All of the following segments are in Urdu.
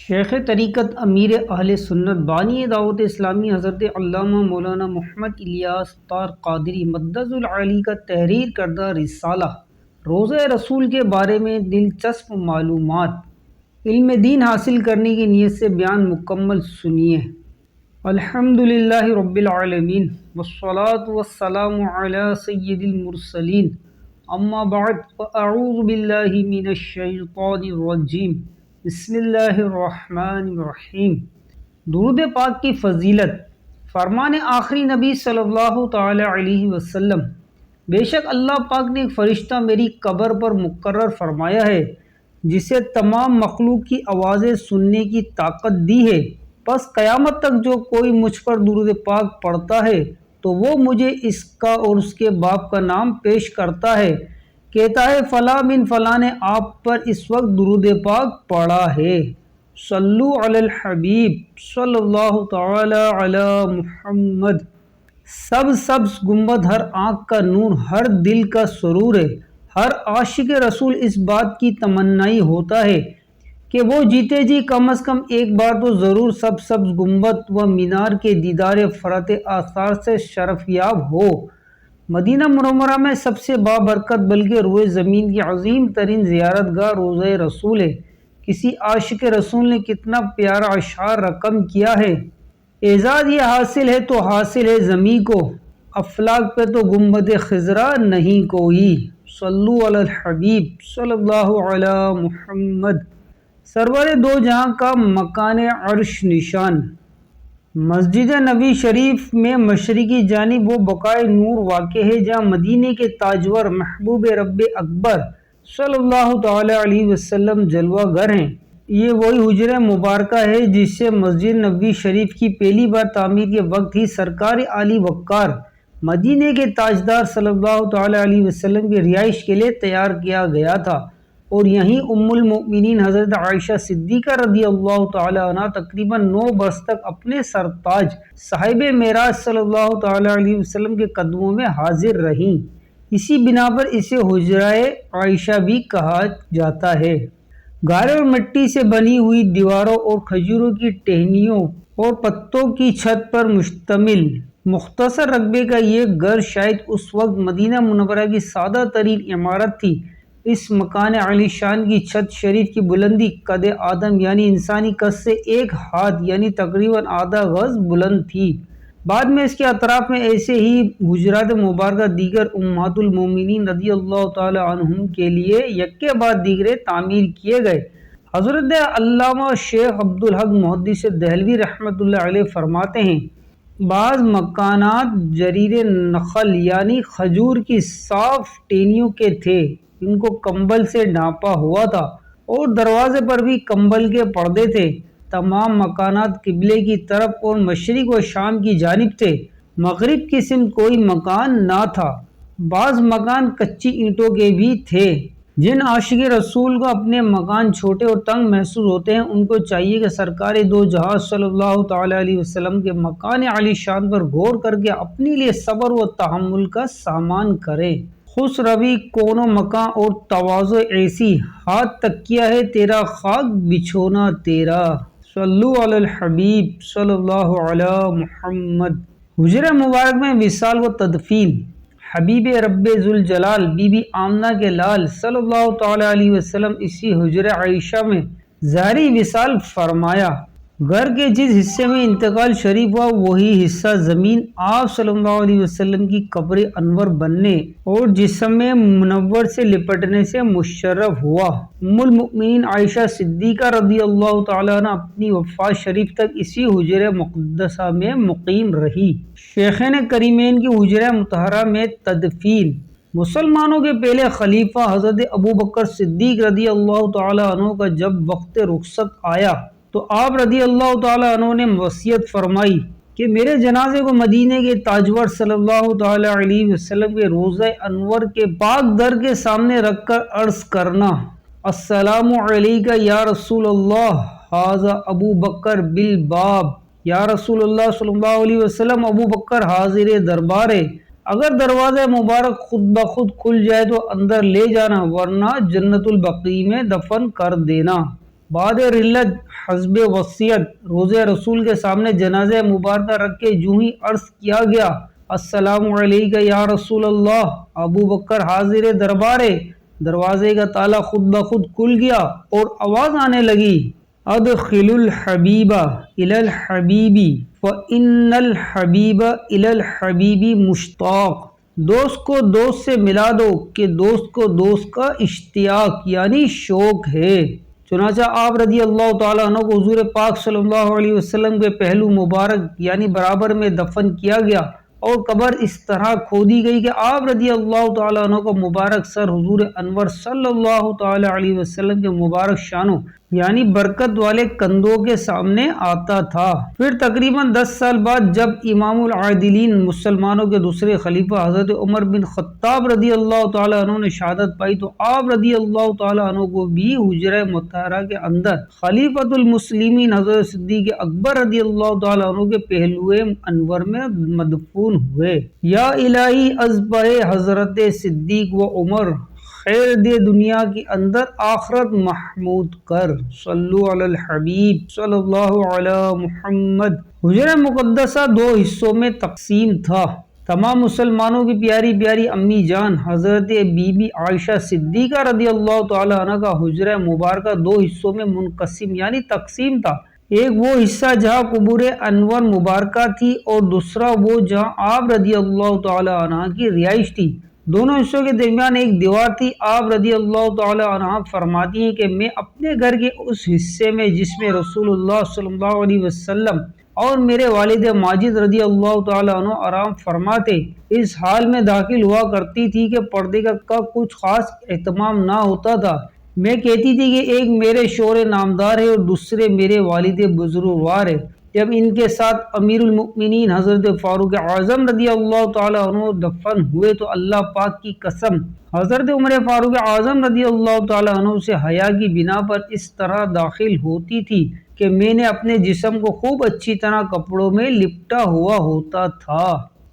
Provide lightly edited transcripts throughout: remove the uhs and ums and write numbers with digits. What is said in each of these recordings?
شیخ طریقت امیر اہل سنت بانی دعوت اسلامی حضرت علامہ مولانا محمد الیاس طار قادری مدظ العالی کا تحریر کردہ رسالہ روضہ رسول کے بارے میں دلچسپ معلومات علم دین حاصل کرنے کی نیت سے بیان مکمل سنیے۔ الحمدللہ رب العالمین والصلاة والسلام علی سید المرسلین، اما بعد فاعوذ باللہ من الشیطان الرجیم، بسم اللہ الرحمن الرحیم۔ درود پاک کی فضیلت۔ فرمان آخری نبی صلی اللہ تعالی علیہ وسلم، بے شک اللہ پاک نے ایک فرشتہ میری قبر پر مقرر فرمایا ہے جسے تمام مخلوق کی آوازیں سننے کی طاقت دی ہے، پس قیامت تک جو کوئی مجھ پر درود پاک پڑھتا ہے تو وہ مجھے اس کا اور اس کے باپ کا نام پیش کرتا ہے، کہتا ہے فلاں بن فلاں نے آپ پر اس وقت درود پاک پڑھا ہے۔ صلو علی الحبیب صلی اللہ تعالی علی محمد۔ سبز گنبد ہر آنکھ کا نور، ہر دل کا سرور ہے۔ ہر عاشق رسول اس بات کی تمنائی ہوتا ہے کہ وہ جیتے جی کم از کم ایک بار تو ضرور سبز گنبد و مینار کے دیدار فرات آثار سے شرفیاب ہو۔ مدینہ منورہ میں سب سے بابرکت بلکہ روئے زمین کی عظیم ترین زیارت گاہ روضہ رسول ہے۔ کسی عاشق رسول نے کتنا پیارا اشعار رقم کیا ہے: اعزاز یہ حاصل ہے تو حاصل ہے زمیں کو، افلاک پہ تو گنبد خضرا نہیں کوئی۔ صلو علی الحبیب صلی اللہ علی محمد۔ سرور دو جہاں کا مکان عرش نشان۔ مسجد نبی شریف میں مشرقی جانب وہ بقائے نور واقع ہے جہاں مدینے کے تاجور محبوب رب اکبر صلی اللہ تعالی علیہ وسلم جلوہ گر ہیں۔ یہ وہی حجرہ مبارکہ ہے جس سے مسجد نبی شریف کی پہلی بار تعمیر کے وقت ہی سرکار عالی وقار مدینے کے تاجدار صلی اللہ تعالی علیہ وسلم کی رہائش کے لیے تیار کیا گیا تھا، اور یہیں ام المؤمنین حضرت عائشہ صدیقہ رضی اللہ تعالی عنہ تقریباً 9 برس تک اپنے سرتاج صاحب معراج صلی اللہ تعالی علیہ وسلم کے قدموں میں حاضر رہیں۔ اسی بنا پر اسے حجرہ عائشہ بھی کہا جاتا ہے۔ گارے اور مٹی سے بنی ہوئی دیواروں اور کھجوروں کی ٹہنیوں اور پتوں کی چھت پر مشتمل مختصر رقبے کا یہ گھر شاید اس وقت مدینہ منورہ کی سادہ ترین عمارت تھی۔ اس مکان عالی شان کی چھت شریف کی بلندی قد آدم یعنی انسانی قد سے 1 ہاتھ یعنی تقریباً آدھا گز بلند تھی۔ بعد میں اس کے اطراف میں ایسے ہی حجرات مبارکہ دیگر امہات المومنین رضی اللہ تعالی عنہم کے لیے یکے بعد دیگرے تعمیر کیے گئے۔ حضرت علامہ شیخ عبدالحق محدث دہلوی رحمۃ اللہ علیہ فرماتے ہیں، بعض مکانات جریر نخل یعنی کھجور کی صاف ٹہنیوں کے تھے، ان کو کمبل سے ڈھانپا ہوا تھا، اور دروازے پر بھی کمبل کے پردے تھے۔ تمام مکانات قبلے کی طرف اور مشرق و شام کی جانب تھے، مغرب کی سمت کوئی مکان نہ تھا۔ بعض مکان کچی اینٹوں کے بھی تھے۔ جن عاشق رسول کو اپنے مکان چھوٹے اور تنگ محسوس ہوتے ہیں ان کو چاہیے کہ سرکار دو جہاں صلی اللہ تعالی علیہ وسلم کے مکان عالی شان پر غور کر کے اپنے لیے صبر و تحمل کا سامان کریں۔ خوش روی کون و مکان اور تواضع ایسی، ہاتھ تکیہ ہے تیرا خاک بچھونا تیرا۔ صلو علی الحبیب صلی اللہ علی محمد۔ حجرہ مبارک میں وصال و تدفین۔ حبیب رب ذوالجلال بی بی آمنہ کے لال صلی اللہ تعالی علیہ وسلم اسی حجرہ عائشہ میں ظاہری وصال فرمایا۔ گھر کے جس حصے میں انتقال شریف ہوا وہی حصہ زمین آپ صلی اللہ علیہ وسلم کی قبر انور بننے اور جسم منور سے لپٹنے سے مشرف ہوا۔ ام المؤمنین عائشہ صدیقہ رضی اللہ تعالی عنہ اپنی وفات شریف تک اسی حجرہ مقدسہ میں مقیم رہی۔ شیخین کریمین کی حجرہ مطہرہ میں تدفین۔ مسلمانوں کے پہلے خلیفہ حضرت ابو بکر صدیق رضی اللہ تعالی عنہ کا جب وقت رخصت آیا تو آپ رضی اللہ تعالی عنہ نے وصیت فرمائی کہ میرے جنازے کو مدینے کے تاجور صلی اللہ تعالی علیہ وسلم کے روضہ انور کے پاک در کے سامنے رکھ کر عرض کرنا: السلام علیکہ یا رسول اللہ، ھذا ابو بکر بالباب۔ یا رسول اللہ صلی اللہ علیہ وسلم، ابو بکر حاضر دربار ہے، اگر دروازہ مبارک خود بخود کھل جائے تو اندر لے جانا ورنہ جنت البقیع میں دفن کر دینا۔ بعد رلت حسب وصیت روز رسول کے سامنے جنازہ مبارکہ رکھ کے جو ہی عرض کیا گیا السلام علیکہ یا رسول اللہ، ابو بکر حاضر دربار، دروازے کا تالا خود بخود کھل گیا اور آواز آنے لگی ادخل الحبیب الی الحبیب فإن الحبیب الی الحبیب مشتاق، دوست کو دوست سے ملا دو کہ دوست کو دوست کا اشتیاق یعنی شوق ہے۔ چنانچہ آپ رضی اللہ تعالیٰ عنہ کو حضور پاک صلی اللہ علیہ وسلم کے پہلو مبارک یعنی برابر میں دفن کیا گیا اور قبر اس طرح کھودی گئی کہ آپ رضی اللہ تعالیٰ عنہ کو مبارک سر حضور انور صلی اللہ تعالیٰ علیہ وسلم کے مبارک شانوں یعنی برکت والے کندھوں کے سامنے آتا تھا۔ پھر تقریباً 10 سال بعد جب امام العادلین مسلمانوں کے دوسرے خلیفہ حضرت عمر بن خطاب رضی اللہ تعالیٰ عنہ نے شہادت پائی تو آپ رضی اللہ تعالیٰ عنہ کو بھی حجرہ مطہرہ کے اندر خلیفۃ المسلمین حضرت صدیق اکبر رضی اللہ تعالیٰ عنہ کے پہلو انور میں مدفون ہوئے۔ یا الہی از پہ حضرت صدیق و عمر خیر دے دنیا کے اندر آخرت محمود کر، صلو علی الحبیب صلی اللہ علی محمد۔ حجرہ مقدسہ 2 حصوں میں تقسیم تھا۔ تمام مسلمانوں کی پیاری پیاری امی جان حضرت بی بی عائشہ صدیقہ رضی اللہ تعالی عنہ کا حجرہ مبارکہ 2 حصوں میں منقسم یعنی تقسیم تھا۔ ایک وہ حصہ جہاں قبور انور مبارکہ تھی اور دوسرا وہ جہاں آپ رضی اللہ تعالی عنہ کی رہائش تھی۔ دونوں حصوں کے درمیان ایک دیوار تھی۔ آپ رضی اللہ تعالی عنہ فرماتی ہیں کہ میں اپنے گھر کے اس حصے میں جس میں رسول اللہ صلی اللہ علیہ وسلم اور میرے والد ماجد رضی اللہ تعالی عنہ آرام فرماتے اس حال میں داخل ہوا کرتی تھی کہ پردے کا کچھ خاص اہتمام نہ ہوتا تھا۔ میں کہتی تھی کہ ایک میرے شوہر نامدار ہے اور دوسرے میرے والد بزرگوار ہے۔ جب ان کے ساتھ امیر المؤمنین حضرت فاروق اعظم رضی اللہ تعالی عنہ دفن ہوئے تو اللہ پاک کی قسم حضرت عمر فاروق اعظم رضی اللہ تعالی عنہ سے حیا کی بنا پر اس طرح داخل ہوتی تھی کہ میں نے اپنے جسم کو خوب اچھی طرح کپڑوں میں لپٹا ہوا ہوتا تھا۔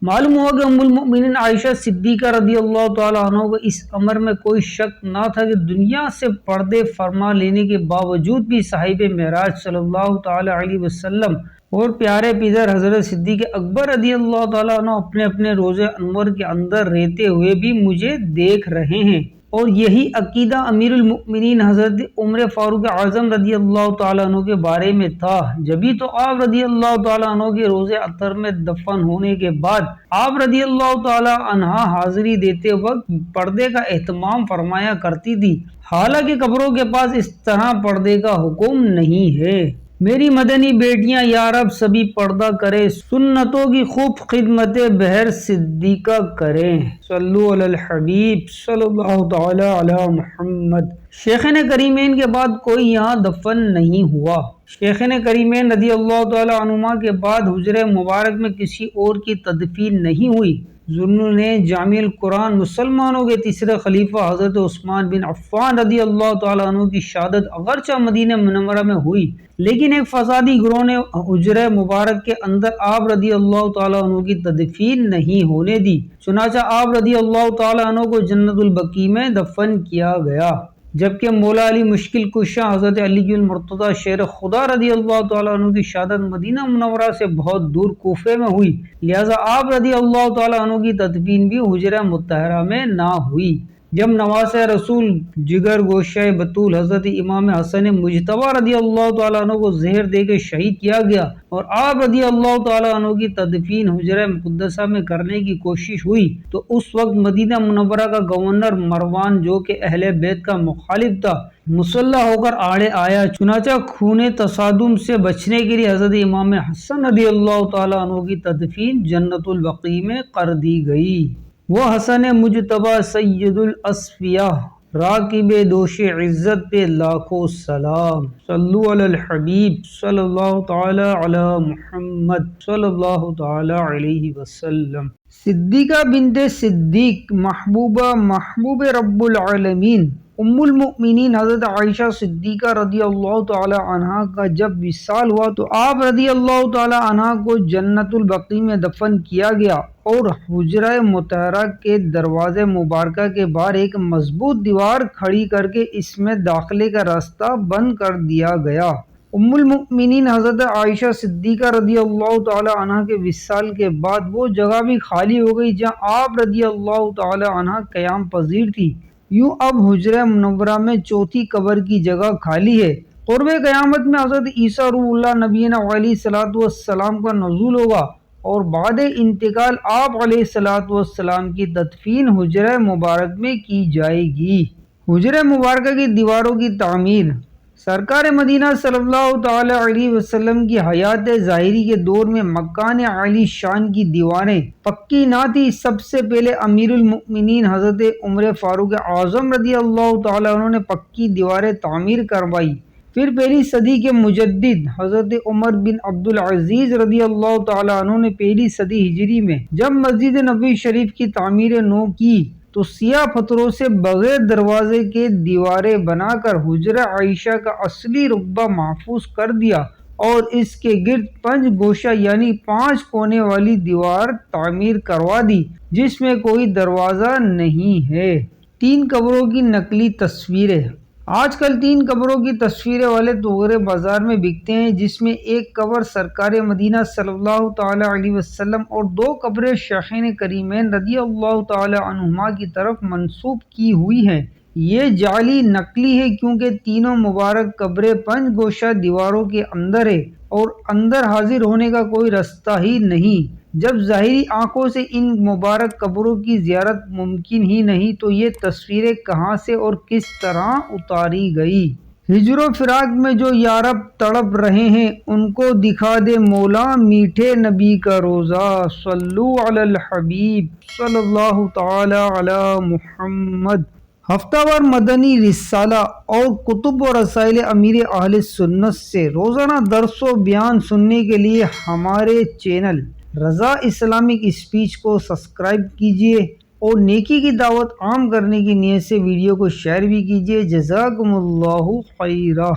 معلوم ہوا کہ ام المؤمنین عائشہ صدیقہ رضی اللہ تعالی عنہ کو اس امر میں کوئی شک نہ تھا کہ دنیا سے پردے فرما لینے کے باوجود بھی صاحب معراج صلی اللہ تعالی علیہ وسلم اور پیارے پیدر حضرت صدیق اکبر رضی اللہ تعالی عنہ اپنے اپنے روزے انور کے اندر رہتے ہوئے بھی مجھے دیکھ رہے ہیں، اور یہی عقیدہ امیر المؤمنین حضرت عمر فاروق اعظم رضی اللہ تعالیٰ عنہ کے بارے میں تھا۔ جبھی تو آپ رضی اللہ تعالیٰ عنہ کے روزے اطہر میں دفن ہونے کے بعد آپ رضی اللہ تعالیٰ عنہ حاضری دیتے وقت پردے کا اہتمام فرمایا کرتی تھی، حالانکہ قبروں کے پاس اس طرح پردے کا حکم نہیں ہے۔ میری مدنی بیٹیاں یا رب سبھی پردہ کرے، سنتوں کی خوب خدمت بہر صدیقہ کریں، صلو علی الحبیب صلی اللہ تعالی علی محمد۔ شیخین کریمین کے بعد کوئی یہاں دفن نہیں ہوا۔ شیخین کریمین رضی اللہ تعالی عنہما کے بعد حجرہ مبارک میں کسی اور کی تدفین نہیں ہوئی۔ ذوالنورین نے جامع القرآن مسلمانوں کے تیسرے خلیفہ حضرت عثمان بن عفان رضی اللہ تعالیٰ عنہ کی شہادت اگرچہ مدینہ منورہ میں ہوئی لیکن ایک فسادی گروہ نے حجرہ مبارک کے اندر آپ رضی اللہ تعالیٰ عنہ کی تدفین نہیں ہونے دی، چنانچہ آپ رضی اللہ تعالیٰ عنہ کو جنت البقیع میں دفن کیا گیا، جبکہ مولا علی مشکل کشا حضرت علی المرتضی شیر خدا رضی اللہ تعالیٰ عنہ کی شہادت مدینہ منورہ سے بہت دور کوفے میں ہوئی، لہذا آپ رضی اللہ تعالیٰ عنہ کی تدفین بھی حجرہ مطہرہ میں نہ ہوئی۔ جب نواسہ رسول جگر گوشہ بطول حضرت امام حسن مجتبی رضی اللہ تعالیٰ عنہ کو زہر دے کے شہید کیا گیا اور آپ رضی اللہ تعالیٰ عنہ کی تدفین حجرہ مقدسہ میں کرنے کی کوشش ہوئی تو اس وقت مدینہ منورہ کا گورنر مروان جو کہ اہل بیت کا مخالف تھا مسلح ہو کر آڑے آیا، چنانچہ خون تصادم سے بچنے کے لیے حضرت امام حسن رضی اللہ تعالیٰ عنہ کی تدفین جنت البقیع میں کر دی گئی۔ وہ حسن مجتبی سید الاصفیاء راکب دوش عزت پہ لاکھوں سلام، صلو علی الحبیب صلی اللہ تعالی علی محمد صلی اللہ تعالی علیہ وسلم۔ صدیقہ بنت صدیق محبوبہ محبوب رب العالمین ام المؤمنین حضرت عائشہ صدیقہ رضی اللہ تعالی عنہا کا جب وصال ہوا تو آپ رضی اللہ تعالی عنہا کو جنت البقیع میں دفن کیا گیا اور حجرہ مطہرہ کے دروازے مبارکہ کے باہر ایک مضبوط دیوار کھڑی کر کے اس میں داخلے کا راستہ بند کر دیا گیا۔ ام المؤمنین حضرت عائشہ صدیقہ رضی اللہ تعالی عنہ کے وصال کے بعد وہ جگہ بھی خالی ہو گئی جہاں آپ رضی اللہ تعالی عنہ قیام پذیر تھی۔ یوں اب حجرہ منورہ میں چوتھی قبر کی جگہ خالی ہے۔ قرب قیامت میں حضرت عیسیٰ روح اللہ نبینا علیہ الصلوۃ والسلام کا نزول ہوگا اور بعد انتقال آپ علیہ الصلوۃ والسلام کی تدفین حجرہ مبارک میں کی جائے گی۔ حجرہ مبارکہ کی دیواروں کی تعمیر۔ سرکار مدینہ صلی اللہ تعالی علیہ وسلم کی حیات ظاہری کے دور میں مکان عالی شان کی دیواریں پکی نہ تھی۔ سب سے پہلے امیر المؤمنین حضرت عمر فاروق اعظم رضی اللہ تعالی عنہ نے پکی دیواریں تعمیر کروائی۔ پھر پہلی صدی کے مجدد حضرت عمر بن عبد العزیز رضی اللہ تعالی عنہ نے پہلی صدی ہجری میں جب مسجد نبوی شریف کی تعمیر نو کی تو سیاہ پتھروں سے بغیر دروازے کے دیواریں بنا کر حجرہ عائشہ کا اصلی رقبہ محفوظ کر دیا اور اس کے گرد 5 گوشہ یعنی 5 کونے والی دیوار تعمیر کروا دی جس میں کوئی دروازہ نہیں ہے۔ 3 قبروں کی نقلی تصویریں۔ آج کل 3 قبروں کی تصویریں والے توغرے بازار میں بکتے ہیں جس میں ایک قبر سرکار مدینہ صلی اللہ تعالی علیہ وسلم اور 2 قبریں شیخین کریمین رضی اللہ تعالی عنہما کی طرف منسوب کی ہوئی ہیں۔ یہ جعلی نقلی ہے کیونکہ تینوں مبارک قبریں 5 گوشہ دیواروں کے اندر ہے اور اندر حاضر ہونے کا کوئی رستہ ہی نہیں۔ جب ظاہری آنکھوں سے ان مبارک قبروں کی زیارت ممکن ہی نہیں تو یہ تصویریں کہاں سے اور کس طرح اتاری گئی؟ ہجر و فراق میں جو یارب تڑپ رہے ہیں ان کو دکھا دے مولا میٹھے نبی کا روزہ۔ صلو علی الحبیب صلی اللہ تعالی علی محمد۔ ہفتہ وار مدنی رسالہ اور کتب و رسائل امیر اہل سنت سے روزانہ درس و بیان سننے کے لیے ہمارے چینل رضا اسلامک اسپیچ کو سبسکرائب کیجیے اور نیکی کی دعوت عام کرنے کی نیت سے ویڈیو کو شیئر بھی کیجیے۔ جزاکم اللہ خیرہ۔